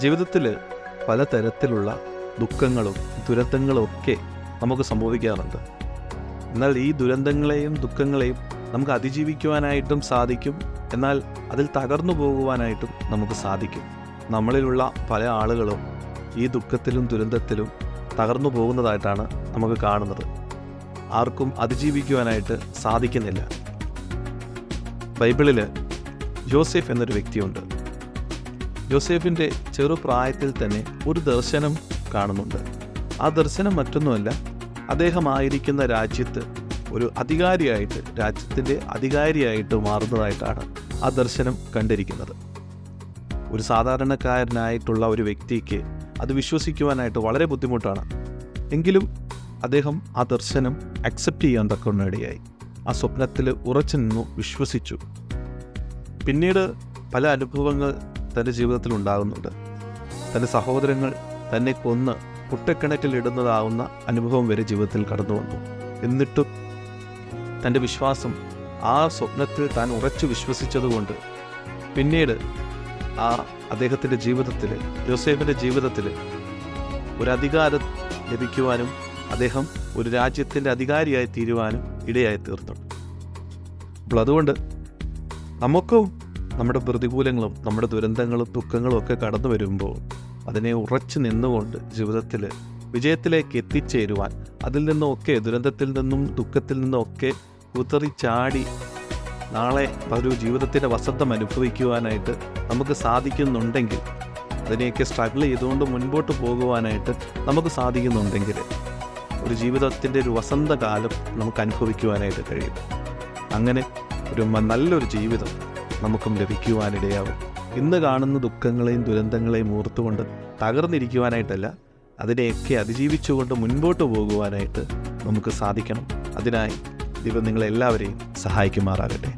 ജീവിതത്തിൽ പലതരത്തിലുള്ള ദുഃഖങ്ങളും ദുരന്തങ്ങളും ഒക്കെ നമുക്ക് സംഭവിക്കാറുണ്ട്. എന്നാൽ ഈ ദുരന്തങ്ങളെയും ദുഃഖങ്ങളെയും നമുക്ക് അതിജീവിക്കുവാനായിട്ടും സാധിക്കും, എന്നാൽ അതിൽ തകർന്നു പോകുവാനായിട്ടും നമുക്ക് സാധിക്കും. നമ്മളിലുള്ള പല ആളുകളും ഈ ദുഃഖത്തിലും ദുരന്തത്തിലും തകർന്നു പോകുന്നതായിട്ടാണ് നമുക്ക് കാണുന്നത്. ആർക്കും അതിജീവിക്കുവാനായിട്ട് സാധിക്കുന്നില്ല. ബൈബിളിൽ യോസേഫ് എന്നൊരു വ്യക്തിയുണ്ട്. യോസേഫിൻ്റെ ചെറുപ്രായത്തിൽ തന്നെ ഒരു ദർശനം കാണുന്നുണ്ട്. ആ ദർശനം മറ്റൊന്നുമല്ല, അദ്ദേഹമായിരിക്കുന്ന രാജ്യത്ത് ഒരു അധികാരിയായിട്ട്, രാജ്യത്തിൻ്റെ അധികാരിയായിട്ട് മാറുന്നതായിട്ടാണ് ആ ദർശനം കണ്ടിരിക്കുന്നത്. ഒരു സാധാരണക്കാരനായിട്ടുള്ള ഒരു വ്യക്തിക്ക് അത് വിശ്വസിക്കുവാനായിട്ട് വളരെ ബുദ്ധിമുട്ടാണ്. എങ്കിലും അദ്ദേഹം ആ ദർശനം അക്സെപ്റ്റ് ചെയ്യാൻ തക്കവണ്ണിടയായി. ആ സ്വപ്നത്തിൽ ഉറച്ചു നിന്നു, വിശ്വസിച്ചു. പിന്നീട് പല അനുഭവങ്ങൾ തൻ്റെ ജീവിതത്തിൽ ഉണ്ടാകുന്നുണ്ട്. തൻ്റെ സഹോദരങ്ങൾ തന്നെ കൊന്ന് കുട്ടക്കിണറ്റിലിടുന്നതാവുന്ന അനുഭവം വരെ ജീവിതത്തിൽ കടന്നു വന്നു. എന്നിട്ടും തൻ്റെ വിശ്വാസം, ആ സ്വപ്നത്തിൽ താൻ ഉറച്ചു വിശ്വസിച്ചതുകൊണ്ട് പിന്നീട് അദ്ദേഹത്തിൻ്റെ ജീവിതത്തിൽ, യോസേഫിൻ്റെ ജീവിതത്തിൽ ഒരു അധികാരം ലഭിക്കുവാനും അദ്ദേഹം ഒരു രാജ്യത്തിൻ്റെ അധികാരിയായി തീരുവാനും ഇടയായി തീർന്നു. അപ്പോൾ അതുകൊണ്ട് നമുക്കും നമ്മുടെ പ്രതികൂലങ്ങളും നമ്മുടെ ദുരന്തങ്ങളും ദുഃഖങ്ങളും ഒക്കെ കടന്നു വരുമ്പോൾ അതിനെ ഉറച്ചു നിന്നുകൊണ്ട് ജീവിതത്തിൽ വിജയത്തിലേക്ക് എത്തിച്ചേരുവാൻ, അതിൽ നിന്നൊക്കെ, ദുരന്തത്തിൽ നിന്നും ദുഃഖത്തിൽ നിന്നൊക്കെ കുതറിച്ചാടി നാളെ ഒരു ജീവിതത്തിൻ്റെ വസന്തം അനുഭവിക്കുവാനായിട്ട് നമുക്ക് സാധിക്കുന്നുണ്ടെങ്കിൽ, അതിനെയൊക്കെ സ്ട്രഗിൾ ചെയ്തുകൊണ്ട് മുൻപോട്ട് പോകുവാനായിട്ട് നമുക്ക് സാധിക്കുന്നുണ്ടെങ്കിൽ ഒരു ജീവിതത്തിൻ്റെ ഒരു വസന്തകാലം നമുക്ക് അനുഭവിക്കുവാനായിട്ട് കഴിയും. അങ്ങനെ ഒരു നല്ലൊരു ജീവിതം നമുക്കും ലഭിക്കുവാനിടയാവും. ഇന്ന് കാണുന്ന ദുഃഖങ്ങളെയും ദുരന്തങ്ങളെയും ഓർത്തുകൊണ്ട് തകർന്നിരിക്കുവാനായിട്ടല്ല, അതിനെയൊക്കെ അതിജീവിച്ചുകൊണ്ട് മുൻപോട്ട് പോകുവാനായിട്ട് നമുക്ക് സാധിക്കണം. അതിനായി ദൈവം നിങ്ങളെല്ലാവരെയും സഹായിക്കുമാറാകട്ടെ.